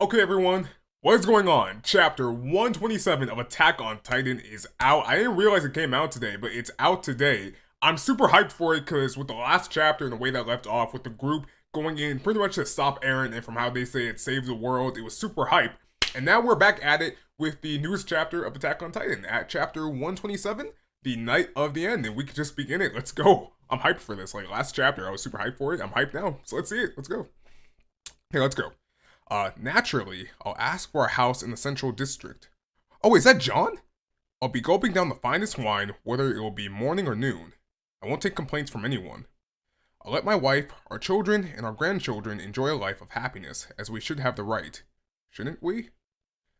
Okay, everyone, what is going on? Chapter 127 of Attack on Titan is out. I didn't realize it came out today, but it's out today. I'm super hyped for it because with the last chapter and the way that left off with the group going in pretty much to stop Eren, and from how they say it saved the world, it was super hype. And now we're back at it with the newest chapter of Attack on Titan at chapter 127, the night of the end, and we could just begin it. Let's go. I'm hyped for this. Like last chapter, I was super hyped for it. I'm hyped now. So let's see it. Let's go. Okay, let's go. Naturally, I'll ask for a house in the central district. Oh, is that John? I'll be gulping down the finest wine, whether it will be morning or noon. I won't take complaints from anyone. I'll let my wife, our children, and our grandchildren enjoy a life of happiness, as we should have the right. Shouldn't we?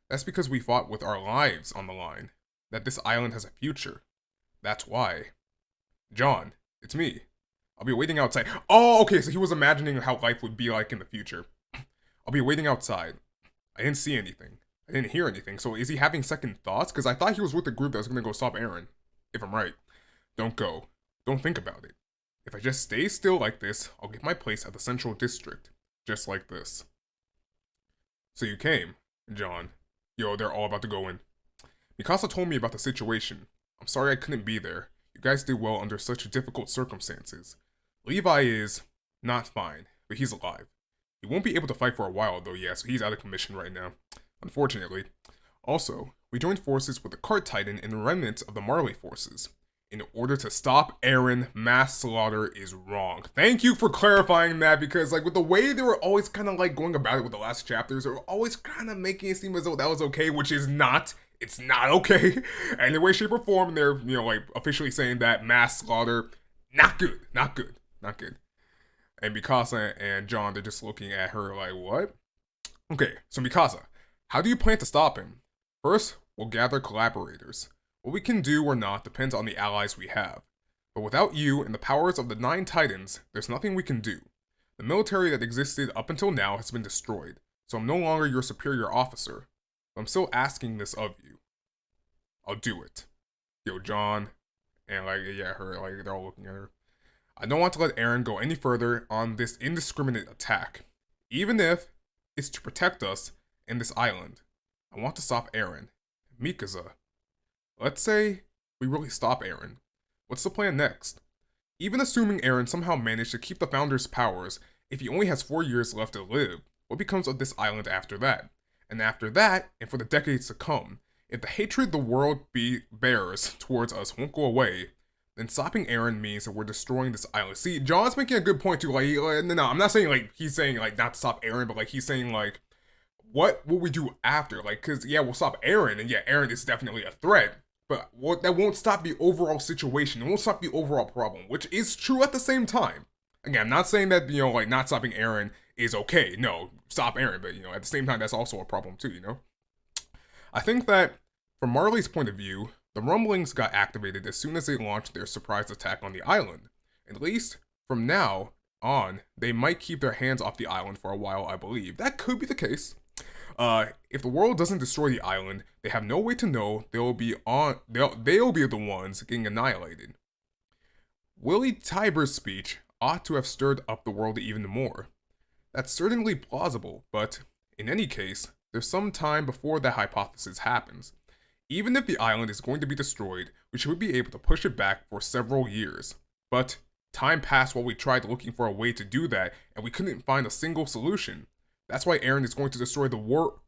That's because we fought with our lives on the line. That this island has a future. That's why. John, it's me. I'll be waiting outside. Oh, okay, so he was imagining how life would be like in the future. I'll be waiting outside. I didn't see anything. I didn't hear anything, so is he having second thoughts? Because I thought he was with the group that was going to go stop Eren. If I'm right. Don't go. Don't think about it. If I just stay still like this, I'll get my place at the central district. Just like this. So you came, John. Yo, they're all about to go in. Mikasa told me about the situation. I'm sorry I couldn't be there. You guys did well under such difficult circumstances. Levi is not fine, but he's alive. He won't be able to fight for a while though, yeah, so he's out of commission right now. Unfortunately. Also, we joined forces with the Cart Titan and the remnants of the Marley forces. In order to stop Eren, mass slaughter is wrong. Thank you for clarifying that, because like with the way they were always kind of like going about it with the last chapters, they were always kind of making it seem as though that was okay, which is not. It's not okay. Any way, shape, or form, they're, like officially saying that mass slaughter, not good, not good, not good. And Mikasa and John, they're just looking at her like, what? Okay, so Mikasa, how do you plan to stop him? First, we'll gather collaborators. What we can do or not depends on the allies we have. But without you and the powers of the 9 Titans, there's nothing we can do. The military that existed up until now has been destroyed, so I'm no longer your superior officer. But I'm still asking this of you. I'll do it. Yo, John, and her, they're all looking at her. I don't want to let Eren go any further on this indiscriminate attack, even if it's to protect us and this island. I want to stop Eren. Mikasa. Let's say we really stop Eren. What's the plan next? Even assuming Eren somehow managed to keep the Founder's powers, if he only has 4 years left to live, what becomes of this island after that? And after that, and for the decades to come, if the hatred the world bears towards us won't go away, then stopping Eren means that we're destroying this island. See, John's making a good point too. No, I'm not saying like he's saying like not to stop Eren, but like he's saying like, what will we do after? Like, cause yeah, we'll stop Eren, and yeah, Eren is definitely a threat, but that won't stop the overall situation. It won't stop the overall problem, which is true at the same time. Again, I'm not saying that like not stopping Eren is okay. No, stop Eren, but at the same time, that's also a problem too. I think that from Marley's point of view, the rumblings got activated as soon as they launched their surprise attack on the island. At least, from now on, they might keep their hands off the island for a while, I believe. That could be the case. If the world doesn't destroy the island, they have no way to know they'll be the ones getting annihilated. Willie Tiber's speech ought to have stirred up the world even more. That's certainly plausible, but in any case, there's some time before that hypothesis happens. Even if the island is going to be destroyed, we should be able to push it back for several years. But time passed while we tried looking for a way to do that, and we couldn't find a single solution. That's why Eren is going to destroy the world.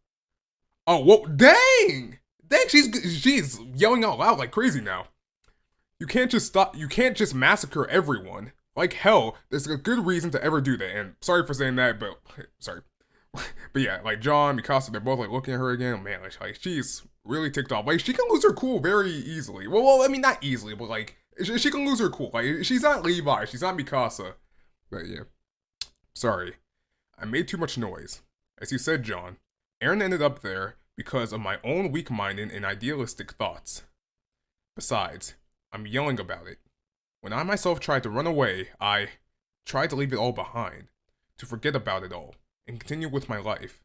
Oh, whoa, dang! Dang, she's yelling out loud like crazy now. You can't just massacre everyone. Like hell, there's a good reason to ever do that, and sorry for saying that, but, sorry. But yeah, like John, Mikasa, they're both like looking at her again. Man, like she's really ticked off. Like she can lose her cool very easily. Well, I mean not easily, but like she can lose her cool. Like she's not Levi, she's not Mikasa. But yeah, sorry, I made too much noise. As you said, John, Eren ended up there because of my own weak-minded and idealistic thoughts. Besides, I'm yelling about it. When I myself tried to run away, I tried to leave it all behind, to forget about it all, and continue with my life.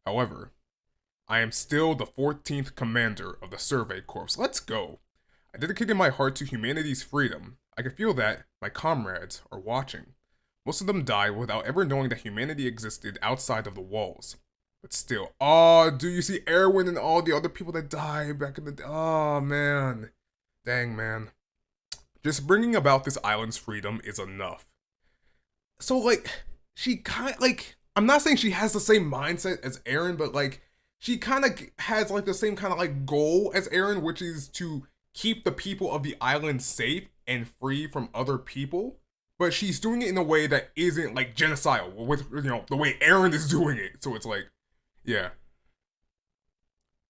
However, I am still the 14th commander of the Survey Corps. Let's go. I dedicated my heart to humanity's freedom. I can feel that my comrades are watching. Most of them died without ever knowing that humanity existed outside of the walls. But still, oh, do you see Erwin and all the other people that died back in the? Oh man, dang man. Just bringing about this island's freedom is enough. So like, she kind of like. I'm not saying she has the same mindset as Eren, but like, she kind of has like the same kind of like goal as Eren, which is to keep the people of the island safe and free from other people. But she's doing it in a way that isn't like genocidal with the way Eren is doing it. So it's like, yeah.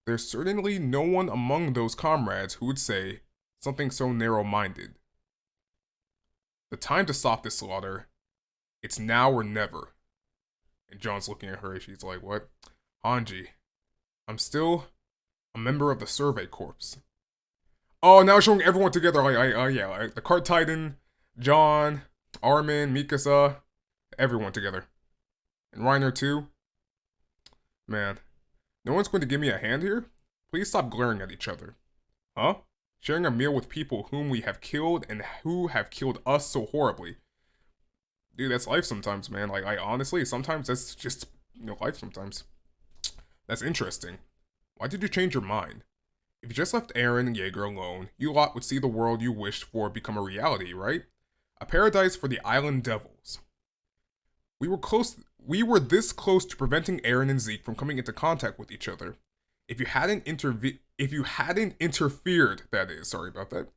There's certainly no one among those comrades who would say something so narrow-minded. The time to stop this slaughter, it's now or never. And John's looking at her, she's like, what? Hanji, I'm still a member of the Survey Corps. Oh, now showing everyone together, like the Cart Titan, John, Armin, Mikasa, everyone together. And Reiner too. Man, no one's going to give me a hand here? Please stop glaring at each other. Huh? Sharing a meal with people whom we have killed and who have killed us so horribly. Dude, that's life sometimes, man. Like, I honestly, sometimes that's just, life sometimes. That's interesting. Why did you change your mind? If you just left Eren and Jaeger alone, you lot would see the world you wished for become a reality, right? A paradise for the island devils. We were this close to preventing Eren and Zeke from coming into contact with each other. If you hadn't interfered, that is, sorry about that.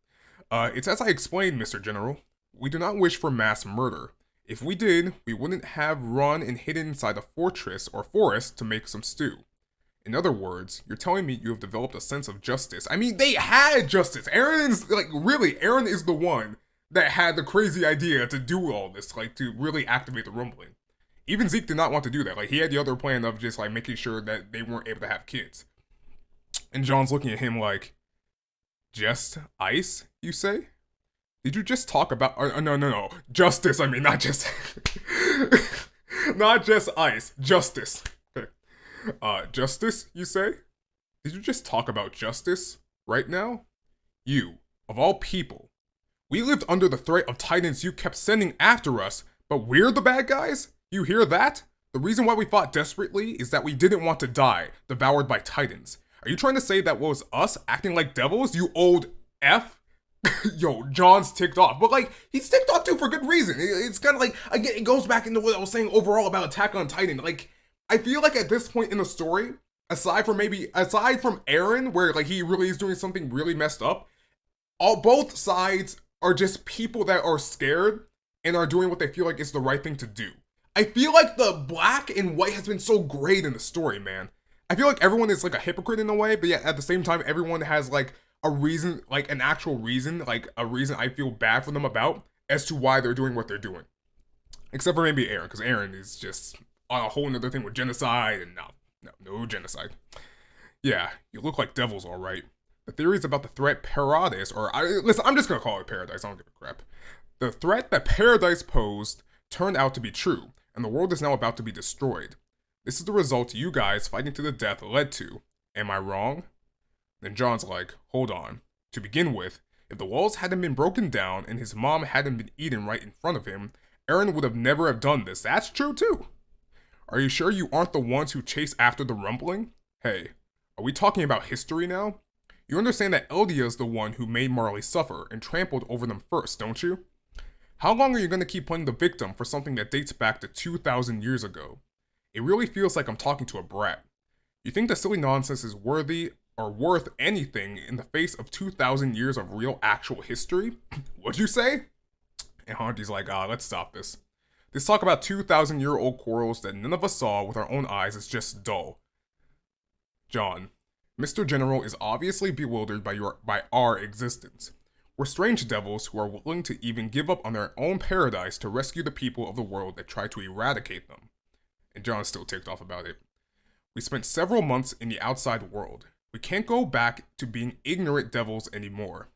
It's as I explained, Mr. General. We do not wish for mass murder. If we did, we wouldn't have run and hidden inside a fortress or forest to make some stew. In other words, you're telling me you have developed a sense of justice. I mean, they had justice. Eren is the one that had the crazy idea to do all this, like, to really activate the rumbling. Even Zeke did not want to do that. Like, he had the other plan of just, like, making sure that they weren't able to have kids. And John's looking at him like, just ice, you say? Did you just talk about... no. Justice, I mean, not just... not just ice. Justice. Okay. Justice, you say? Did you just talk about justice right now? You, of all people. We lived under the threat of titans you kept sending after us, but we're the bad guys? You hear that? The reason why we fought desperately is that we didn't want to die, devoured by titans. Are you trying to say that was us acting like devils, you old F? Yo, John's ticked off. But, like, he's ticked off, too, for good reason. It's kind of like, again, it goes back into what I was saying overall about Attack on Titan. Like, I feel like at this point in the story, aside from Eren, where, like, he really is doing something really messed up, both sides are just people that are scared and are doing what they feel like is the right thing to do. I feel like the black and white has been so great in the story, man. I feel like everyone is, like, a hypocrite in a way, but yet at the same time, everyone has, like, a reason, like an actual reason, like a reason I feel bad for them about as to why they're doing what they're doing. Except for maybe Eren, because Eren is just on a whole nother thing with genocide and no genocide. Yeah, you look like devils, all right. The theories about the threat Paradise, listen, I'm just gonna call it Paradise, I don't give a crap. The threat that Paradise posed turned out to be true, and the world is now about to be destroyed. This is the result you guys fighting to the death led to. Am I wrong? Then John's like, hold on. To begin with, if the walls hadn't been broken down and his mom hadn't been eaten right in front of him, Eren would have never have done this. That's true too. Are you sure you aren't the ones who chase after the rumbling? Hey, are we talking about history now? You understand that Eldia's the one who made Marley suffer and trampled over them first, don't you? How long are you going to keep playing the victim for something that dates back to 2,000 years ago? It really feels like I'm talking to a brat. You think the silly nonsense is worth anything in the face of 2,000 years of real actual history? What'd you say? And Hanji's like, let's stop this. This talk about 2,000-year-old quarrels that none of us saw with our own eyes is just dull. John, Mr. General is obviously bewildered by our existence. We're strange devils who are willing to even give up on their own paradise to rescue the people of the world that try to eradicate them. And John's still ticked off about it. We spent several months in the outside world. We can't go back to being ignorant devils anymore.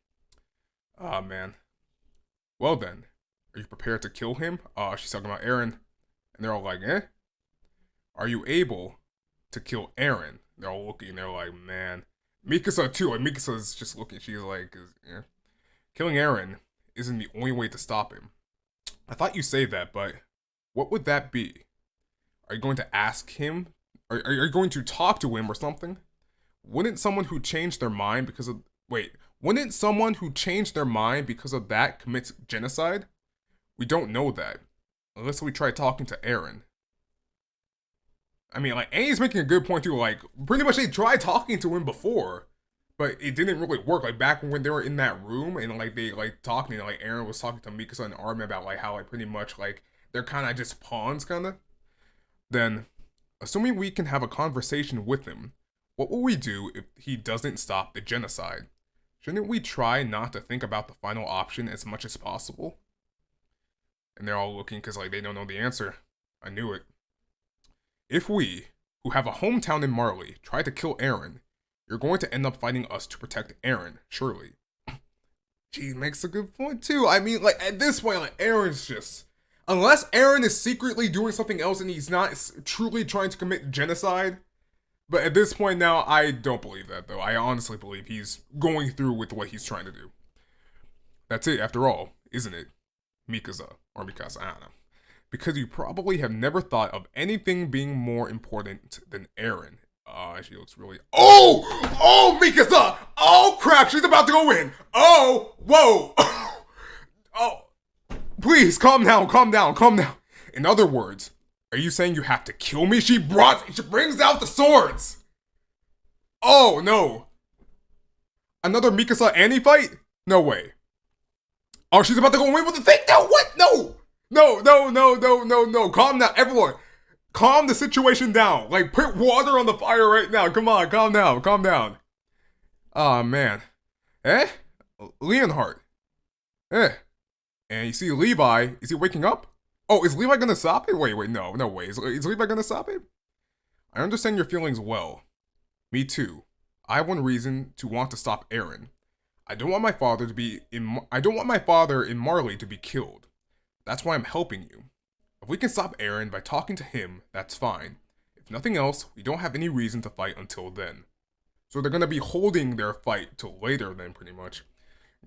Ah, man. Well then, are you prepared to kill him? She's talking about Eren. And they're all like, eh? Are you able to kill Eren? They're all looking, they're like, man. Mikasa too, like Mikasa's just looking, she's like, yeah. Killing Eren isn't the only way to stop him. I thought you say that, but what would that be? Are you going to ask him? Are you going to talk to him or something? Wouldn't someone who changed their mind because of wouldn't someone who changed their mind because of that commit genocide? We don't know that. Unless we try talking to Aaron. I mean, like, Annie's making a good point too, like, pretty much they tried talking to him before, but it didn't really work. Like, back when they were in that room, and, like, they, like, talking, and, like, Aaron was talking to Mikasa and Armin about, like, how, like, pretty much, like, they're kind of just pawns, kind of. Then, assuming we can have a conversation with him, what will we do if he doesn't stop the genocide? Shouldn't we try not to think about the final option as much as possible? And they're all looking because, like, they don't know the answer. I knew it. If we, who have a hometown in Marley, try to kill Aaron, you're going to end up fighting us to protect Aaron, surely. She makes a good point, too. I mean, like, at this point, like, Aaron's just... Unless Aaron is secretly doing something else and he's not truly trying to commit genocide... But at this point now, I don't believe that, though. I honestly believe he's going through with what he's trying to do. That's it, after all, isn't it? Mikasa. Or Mikasa, I don't know. Because you probably have never thought of anything being more important than Aaron. She looks really... Oh! Oh, Mikasa! Oh, crap, she's about to go in! Oh! Whoa! Oh! Please, calm down, calm down, calm down. In other words... Are you saying you have to kill me? She brings out the swords! Oh, no. Another Mikasa Annie fight? No way. Oh, she's about to go in with the thing? No, what? No! No. Calm down, everyone. Calm the situation down. Like, put water on the fire right now. Come on, calm down. Oh, man. Eh? Leonhardt. Eh. And you see Levi, is he waking up? Oh, is Levi gonna stop it? Wait, no way. Is Levi gonna stop it? I understand your feelings well. Me too. I have one reason to want to stop Aaron. I don't want my father in Marley to be killed. That's why I'm helping you. If we can stop Aaron by talking to him, that's fine. If nothing else, we don't have any reason to fight until then. So they're gonna be holding their fight till later then, pretty much.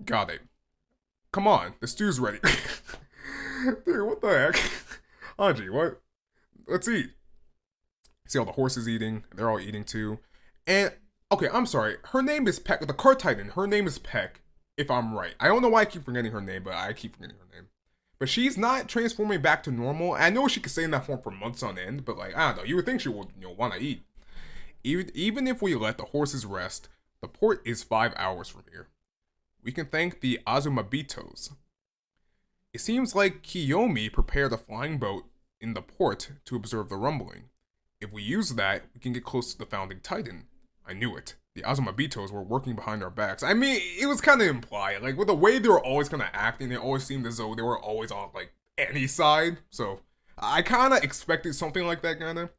Got it. Come on, the stew's ready. Dude, what the heck? Hanji, what? Let's eat. See all the horses eating. They're all eating too. And, okay, I'm sorry. Her name is Peck. The card titan, her name is Peck, if I'm right. I don't know why I keep forgetting her name, but I keep forgetting her name. But she's not transforming back to normal. I know she could stay in that form for months on end, but, like, I don't know. You would think she would, want to eat. Even if we let the horses rest, the port is 5 hours from here. We can thank the Azumabitos. It seems like Kiyomi prepared a flying boat in the port to observe the rumbling. If we use that, we can get close to the founding titan. I knew it. The Azumabitos were working behind our backs. I mean, it was kind of implied. Like, with the way they were always kind of acting, it always seemed as though they were always on, like, Annie's side. So, I kind of expected something like that, kind of.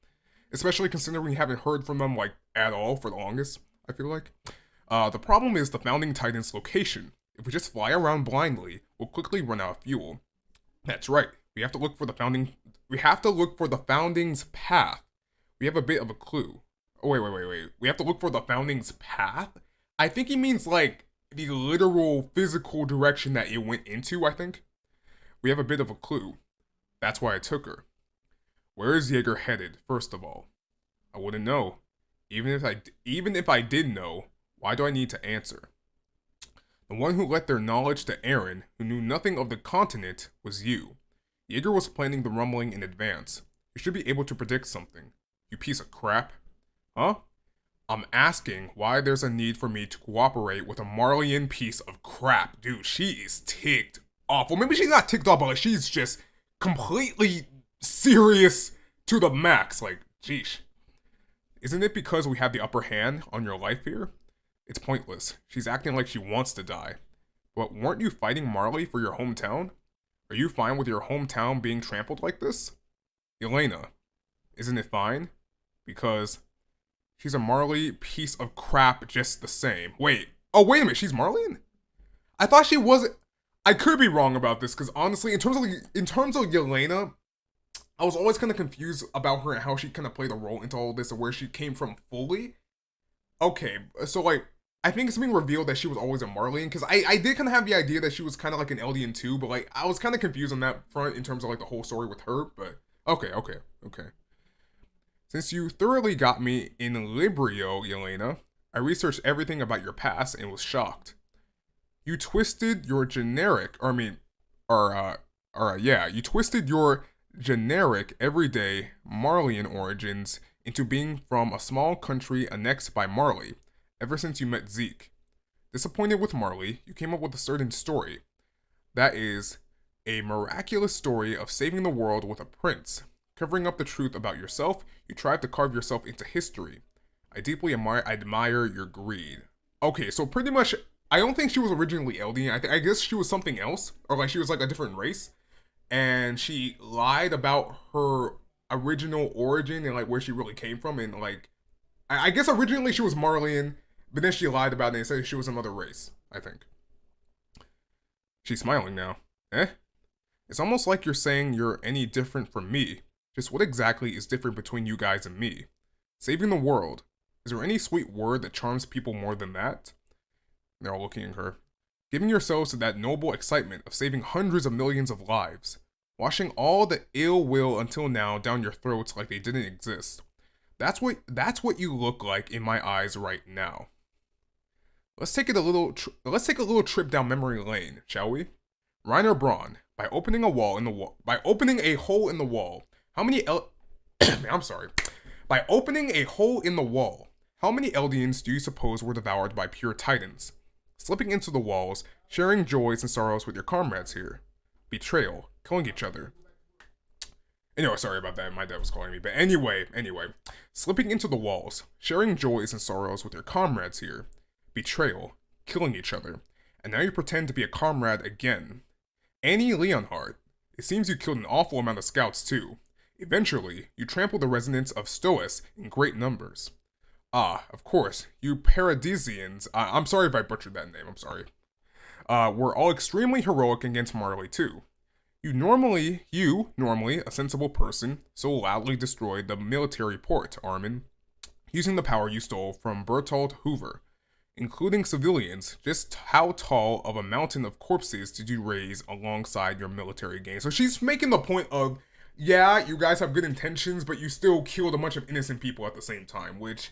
Especially considering we haven't heard from them, like, at all for the longest, I feel like. The problem is the founding titan's location. If we just fly around blindly, we'll quickly run out of fuel. That's right. We have to look for the founding's path. We have a bit of a clue. Oh, wait. We have to look for the founding's path? I think he means, like, the literal physical direction that it went into, I think. We have a bit of a clue. That's why I took her. Where is Jaeger headed, first of all? I wouldn't know. Even if I did know, why do I need to answer? The one who let their knowledge to Aaron, who knew nothing of the continent, was you. Jaeger was planning the rumbling in advance. You should be able to predict something. You piece of crap. Huh? I'm asking why there's a need for me to cooperate with a Marleyan piece of crap. Dude, she is ticked off. Well, maybe she's not ticked off, but like she's just completely serious to the max. Like, sheesh. Isn't it because we have the upper hand on your life here? It's pointless. She's acting like she wants to die. But weren't you fighting Marley for your hometown? Are you fine with your hometown being trampled like this? Elena, isn't it fine? Because she's a Marley piece of crap just the same. Wait. Oh, wait a minute. She's Marleyan? I thought she wasn't. I could be wrong about this because honestly, in terms of Yelena, I was always kind of confused about her and how she kind of played a role into all this and where she came from fully. Okay, so like, I think it's being revealed that she was always a Marleyan, because I did kind of have the idea that she was kind of like an Eldian too, but like, I was kind of confused on that front in terms of like the whole story with her, but okay. Since you thoroughly got me in Librio, Yelena, I researched everything about your past and was shocked. You twisted your generic, or I mean, you twisted your generic, everyday Marleyan origins into being from a small country annexed by Marley, ever since you met Zeke. Disappointed with Marley, you came up with a certain story. That is, a miraculous story of saving the world with a prince. Covering up the truth about yourself, you tried to carve yourself into history. I deeply admire your greed. Okay, so pretty much, I don't think she was originally Eldian. I guess she was something else, or like she was like a different race, and she lied about her original origin and like where she really came from, and like, I guess originally she was Marleyan, but then she lied about it and said she was another race, I think. She's smiling now. Eh? It's almost like you're saying you're any different from me. Just what exactly is different between you guys and me? Saving the world. Is there any sweet word that charms people more than that? They're all looking at her. Giving yourselves to that noble excitement of saving hundreds of millions of lives. Washing all the ill will until now down your throats like they didn't exist. That's what you look like in my eyes right now. Let's take a little trip down memory lane, shall we? Reiner Braun, by opening a hole in the wall, how many By opening a hole in the wall, how many Eldians do you suppose were devoured by pure titans? Slipping into the walls, sharing joys and sorrows with your comrades here. Betrayal, killing each other. Anyway, sorry about that, my dad was calling me. But anyway, slipping into the walls, sharing joys and sorrows with your comrades here. Betrayal, killing each other. And now you pretend to be a comrade again. Annie Leonhardt, it seems you killed an awful amount of scouts too. Eventually, you trampled the residents of Stoas in great numbers. Ah, of course, you Paradisians, I'm sorry if I butchered that name, I'm sorry. Were all extremely heroic against Marley too. You normally, a sensible person, so loudly destroyed the military port, Armin, using the power you stole from Bertolt Hoover. Including civilians, just how tall of a mountain of corpses did you raise alongside your military gains? So she's making the point of, yeah, you guys have good intentions, but you still killed a bunch of innocent people at the same time, which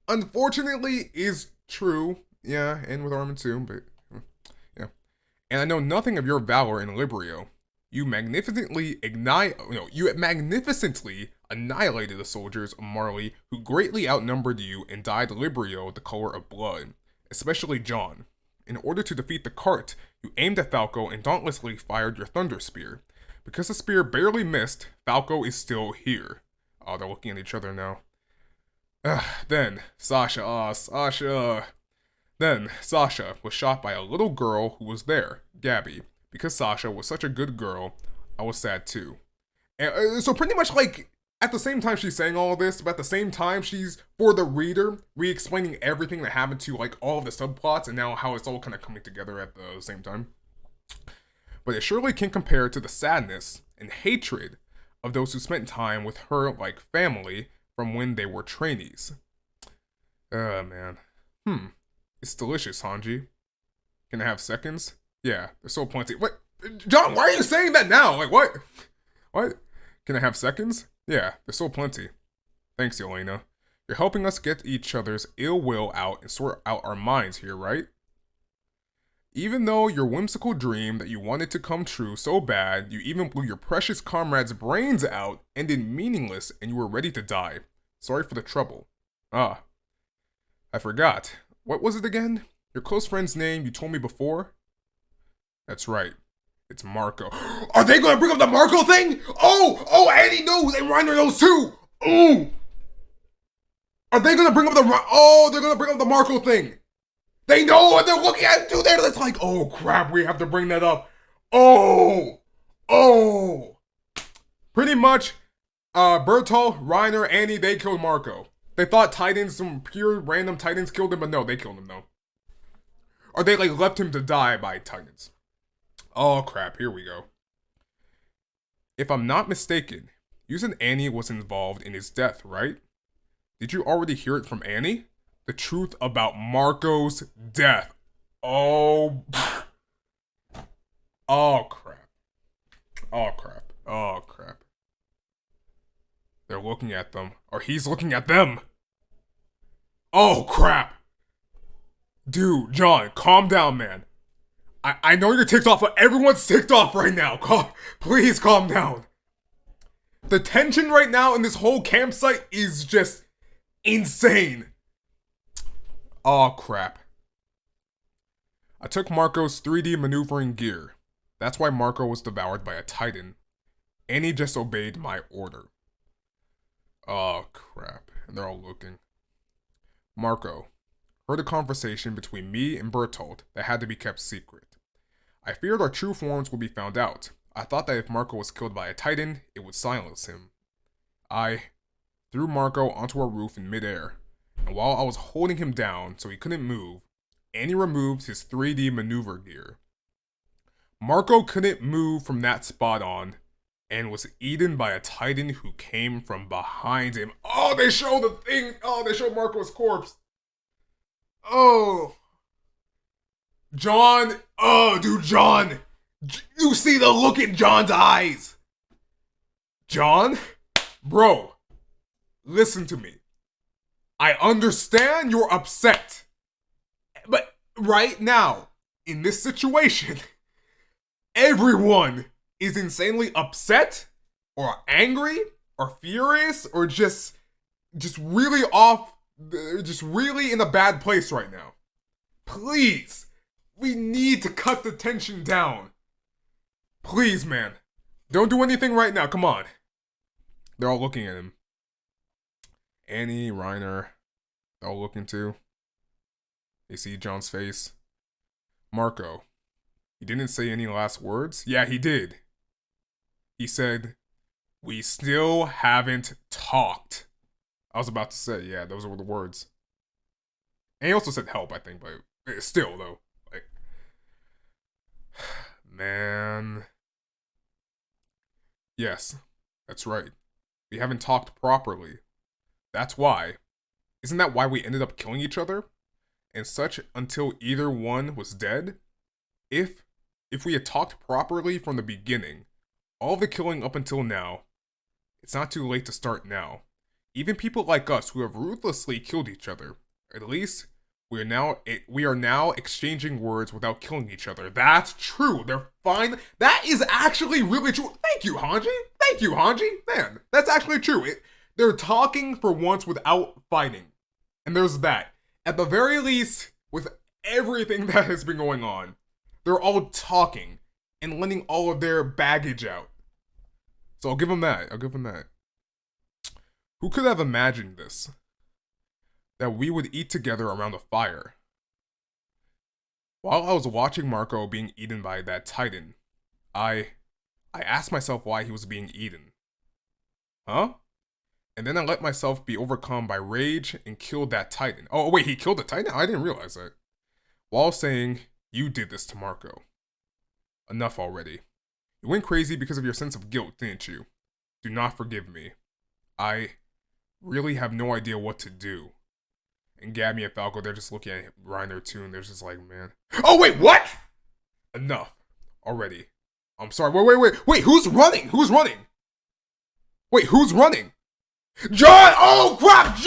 unfortunately is true. Yeah, and with Armin too, but yeah. And I know nothing of your valor in Librio. You magnificently annihilated the soldiers of Marley who greatly outnumbered you and dyed Librio the color of blood, especially John. In order to defeat the cart, you aimed at Falco and dauntlessly fired your Thunder Spear. Because the spear barely missed, Falco is still here. Oh, they're looking at each other now. Then, Sasha was shot by a little girl who was there, Gabby. Because Sasha was such a good girl, I was sad too. And so pretty much like, at the same time she's saying all of this, but at the same time she's, for the reader, re-explaining everything that happened to like all of the subplots and now how it's all kind of coming together at the same time. But it surely can compare to the sadness and hatred of those who spent time with her like family from when they were trainees. Man. It's delicious, Hanji. Can I have seconds? Yeah, there's so plenty. What? John, why are you saying that now? Like, what? What? Can I have seconds? Yeah, there's so plenty. Thanks, Yelena. You're helping us get each other's ill will out and sort out our minds here, right? Even though your whimsical dream that you wanted to come true so bad, you even blew your precious comrade's brains out, ended meaningless, and you were ready to die. Sorry for the trouble. Ah. I forgot. What was it again? Your close friend's name you told me before? That's right. It's Marco. Are they gonna bring up the Marco thing? Oh, Annie knows, and Reiner knows too! Ooh! Are they gonna bring up they're gonna bring up the Marco thing! They know what they're looking at too. It's like, oh crap, we have to bring that up. Oh! Pretty much, Bertolt, Reiner, Annie, they killed Marco. They thought Titans, some pure random Titans killed him, but no, they killed him though. Or they like left him to die by Titans. Oh crap, here we go. If I'm not mistaken, you said Annie was involved in his death, right? Did you already hear it from Annie? The truth about Marco's death. Oh crap. They're looking at them. Or he's looking at them. Oh, crap. Dude, John, calm down, man. I know you're ticked off, but everyone's ticked off right now. Please calm down. The tension right now in this whole campsite is just insane. Oh, crap. I took Marco's 3D maneuvering gear. That's why Marco was devoured by a Titan. And he just obeyed my order. Oh, crap. And they're all looking. Marco heard a conversation between me and Bertolt that had to be kept secret. I feared our true forms would be found out. I thought that if Marco was killed by a Titan, it would silence him. I threw Marco onto a roof in midair, and while I was holding him down so he couldn't move, Annie removed his 3D maneuver gear. Marco couldn't move from that spot on, and was eaten by a Titan who came from behind him. Oh, they show the thing! Oh, they show Marco's corpse! Oh! John! Oh, dude, John! You see the look in John's eyes! John? Bro, listen to me. I understand you're upset. But right now, in this situation, everyone is insanely upset, or angry, or furious, or just really off, just really in a bad place right now. Please, we need to cut the tension down. Please, man. Don't do anything right now, come on. They're all looking at him. Annie, Reiner, they're all looking too. They see John's face. Marco, he didn't say any last words? Yeah, he did. He said, "We still haven't talked." I was about to say, yeah, those were the words. And he also said help, I think, but still, though. Like, man. Yes, that's right. We haven't talked properly. That's why. Isn't that why we ended up killing each other? And such until either one was dead? If we had talked properly from the beginning, all the killing up until now, it's not too late to start now. Even people like us who have ruthlessly killed each other, at least we are now exchanging words without killing each other. That's true. They're fine. That is actually really true. Thank you, Hanji. Thank you, Hanji. Man, that's actually true. They're talking for once without fighting. And there's that. At the very least, with everything that has been going on, they're all talking and letting all of their baggage out. So I'll give them that. Who could have imagined this? That we would eat together around a fire. While I was watching Marco being eaten by that Titan, I asked myself why he was being eaten. Huh? And then I let myself be overcome by rage and killed that Titan. Oh, wait, he killed the Titan? I didn't realize that. While saying, "You did this to Marco." Enough already. You went crazy because of your sense of guilt, didn't you? Do not forgive me. I really have no idea what to do. And Gabby and Falco, they're just looking at Reiner too, and they're just like, man. Oh, wait, what? Enough already. I'm sorry. Wait, who's running? Wait, who's running? John! Oh, crap!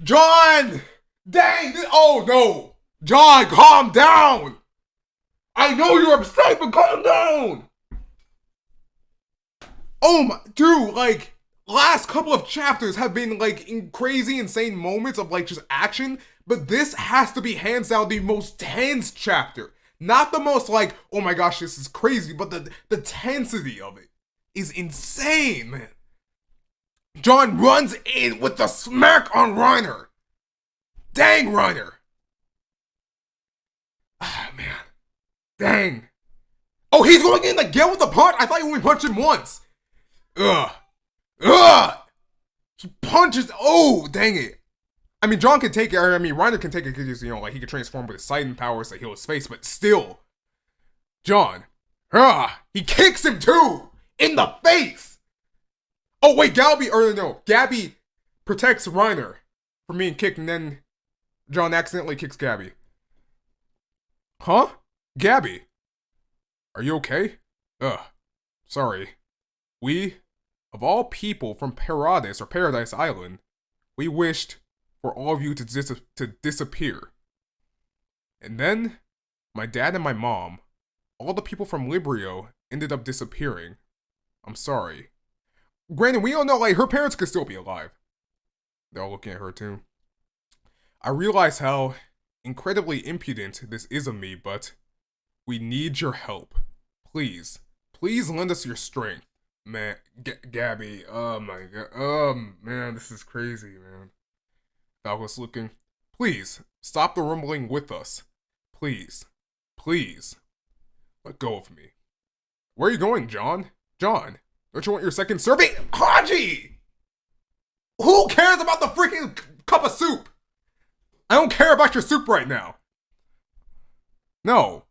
John! Dang! Oh, no! John, calm down! I know you're upset, but calm down! Oh my, dude, like, last couple of chapters have been, like, in crazy, insane moments of, like, just action, but this has to be hands down the most tense chapter. Not the most, like, oh my gosh, this is crazy, but the tensity of it is insane, man. John runs in with the smack on Reiner. Dang, Reiner. Ah, man. Dang. Oh, he's going in again with the punch? I thought you only punched him once. Ugh. He punches. Oh, dang it. I mean, John can take it. I mean, Reiner can take it because, you know, like, he can transform with his Titan powers to heal his face, but still. John. He kicks him too. In the face. Oh, wait, Gabby protects Reiner from being kicked, and then John accidentally kicks Gabby. Huh? Gabby? Are you okay? Sorry. We Of all people from Paradise or Paradise Island, we wished for all of you to disappear. And then, my dad and my mom, all the people from Librio, ended up disappearing. I'm sorry. Granted, we all know, like, her parents could still be alive. They're all looking at her, too. I realize how incredibly impudent this is of me, but we need your help. Please. Please lend us your strength. Man, Gabby, oh my god, man, this is crazy, man. Falco's looking. Please, stop the rumbling with us. Please. Please. Let go of me. Where are you going, John? John, don't you want your second serving? Haji! Who cares about the freaking cup of soup? I don't care about your soup right now. No.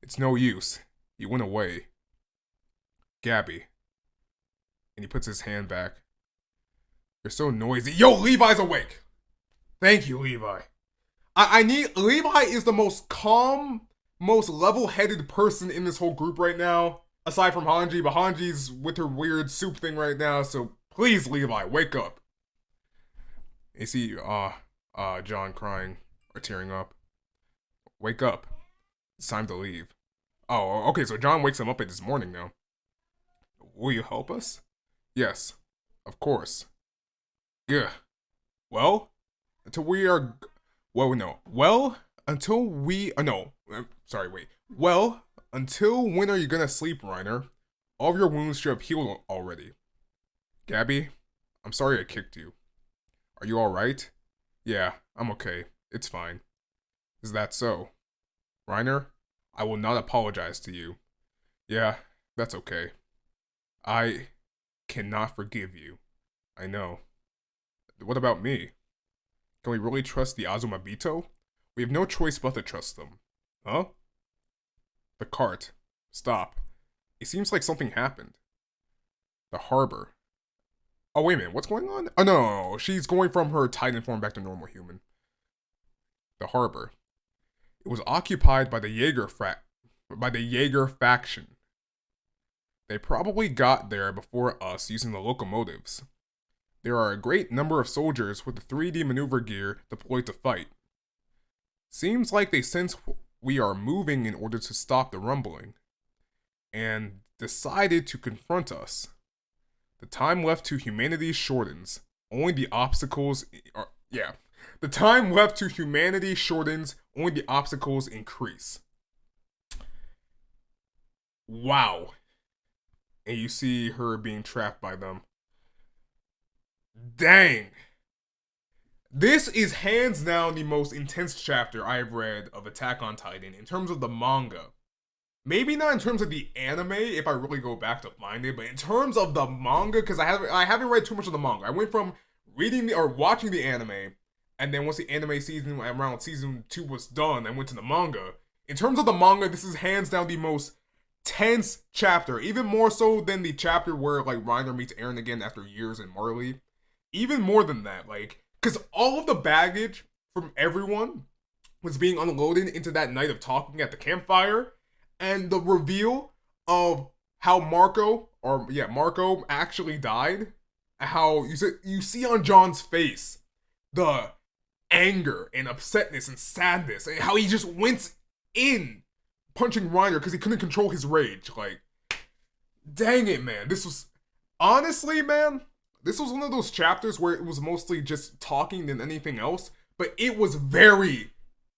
It's no use. He went away. Gabby. And he puts his hand back. You're so noisy. Yo, Levi's awake! Thank you, Levi. I need... Levi is the most calm, most level-headed person in this whole group right now. Aside from Hanji, but Hanji's with her weird soup thing right now, so please, Levi, wake up. You see, John crying or tearing up. Wake up. It's time to leave. Oh, okay, so John wakes him up this morning now. Will you help us? Yes, of course. Gah. Well, until we are... Well, no. Well, until we... no. Sorry, wait. Well, until when are you gonna sleep, Reiner? All of your wounds should have healed already. Gabby, I'm sorry I kicked you. Are you alright? Yeah, I'm okay. It's fine. Is that so? Reiner, I will not apologize to you. Yeah, that's okay. I cannot forgive you. I know. What about me? Can we really trust the Azumabito? We have no choice but to trust them. Huh? The cart. Stop. It seems like something happened. The harbor. Oh, wait a minute. What's going on? Oh, no. She's going from her Titan form back to normal human. The harbor. It was occupied by the Jaeger faction. They probably got there before us using the locomotives. There are a great number of soldiers with the 3D maneuver gear deployed to fight. Seems like they sense we are moving in order to stop the rumbling, and decided to confront us. The time left to humanity shortens. Only the obstacles are... Yeah. The time left to humanity shortens. Only the obstacles increase. Wow. And you see her being trapped by them. Dang. This is hands down the most intense chapter I've read of Attack on Titan in terms of the manga. Maybe not in terms of the anime, if I really go back to find it, but in terms of the manga, because I haven't read too much of the manga. I went from reading or watching the anime, and then once the anime season around season 2 was done, I went to the manga. In terms of the manga, this is hands down the most tense chapter, even more so than the chapter where like Reiner meets Eren again after years in Marley. Even more than that, like, because all of the baggage from everyone was being unloaded into that night of talking at the campfire, and the reveal of how Marco actually died, how you see on John's face the anger and upsetness and sadness, and how he just went in punching Reiner because he couldn't control his rage. Like, dang it, man. This was, honestly, man, this was one of those chapters where it was mostly just talking than anything else, but it was very,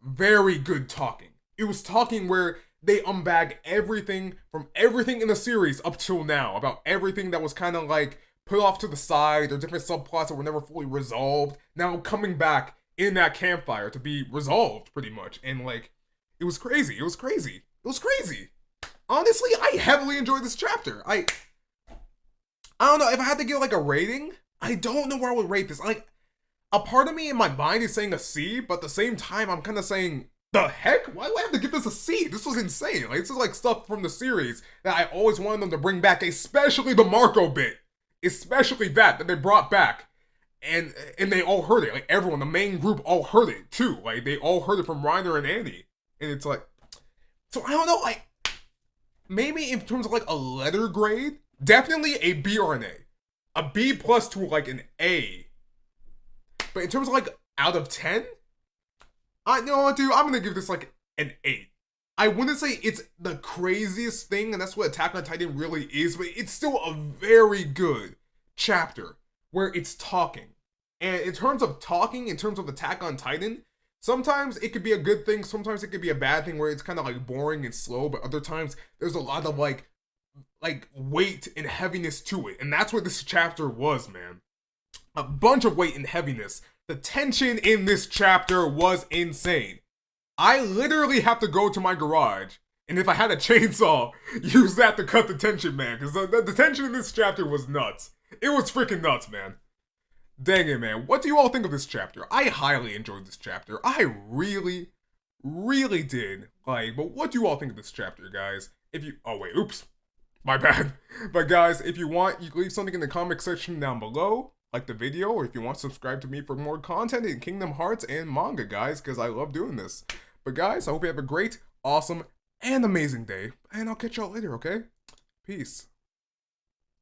very good talking. It was talking where they unbag everything from everything in the series up till now, about everything that was kind of like put off to the side, or different subplots that were never fully resolved, now coming back in that campfire to be resolved, pretty much. And like, it was crazy. It was crazy. It was crazy. Honestly, I heavily enjoyed this chapter. I don't know, if I had to give like a rating, I don't know where I would rate this. Like, a part of me in my mind is saying a C, but at the same time, I'm kind of saying, the heck? Why do I have to give this a C? This was insane. Like, this is like stuff from the series that I always wanted them to bring back, especially the Marco bit. Especially that they brought back. And they all heard it. Like, everyone, the main group all heard it, too. Like, they all heard it from Reiner and Annie. And it's like, so I don't know, like, maybe in terms of like a letter grade, Definitely a B or an A. A B plus to like an A. But in terms of like out of 10, I know, dude, I'm gonna give this like an 8. I wouldn't say it's the craziest thing, and that's what Attack on Titan really is, but it's still a very good chapter where it's talking. And in terms of talking, in terms of Attack on Titan, sometimes it could be a good thing, sometimes it could be a bad thing where it's kind of like boring and slow, but other times there's a lot of like weight and heaviness to it. And that's what this chapter was, man. A bunch of weight and heaviness. The tension in this chapter was insane. I literally have to go to my garage, and if I had a chainsaw, use that to cut the tension, man. Because the tension in this chapter was nuts. It was freaking nuts, man. Dang it, man. What do you all think of this chapter? I highly enjoyed this chapter. I really, really did. But what do you all think of this chapter, guys? Oh wait, oops. My bad. But guys, if you want, you can leave something in the comment section down below. Like the video, or if you want, subscribe to me for more content in Kingdom Hearts and manga, guys, because I love doing this. But guys, I hope you have a great, awesome, and amazing day, and I'll catch y'all later, okay? Peace.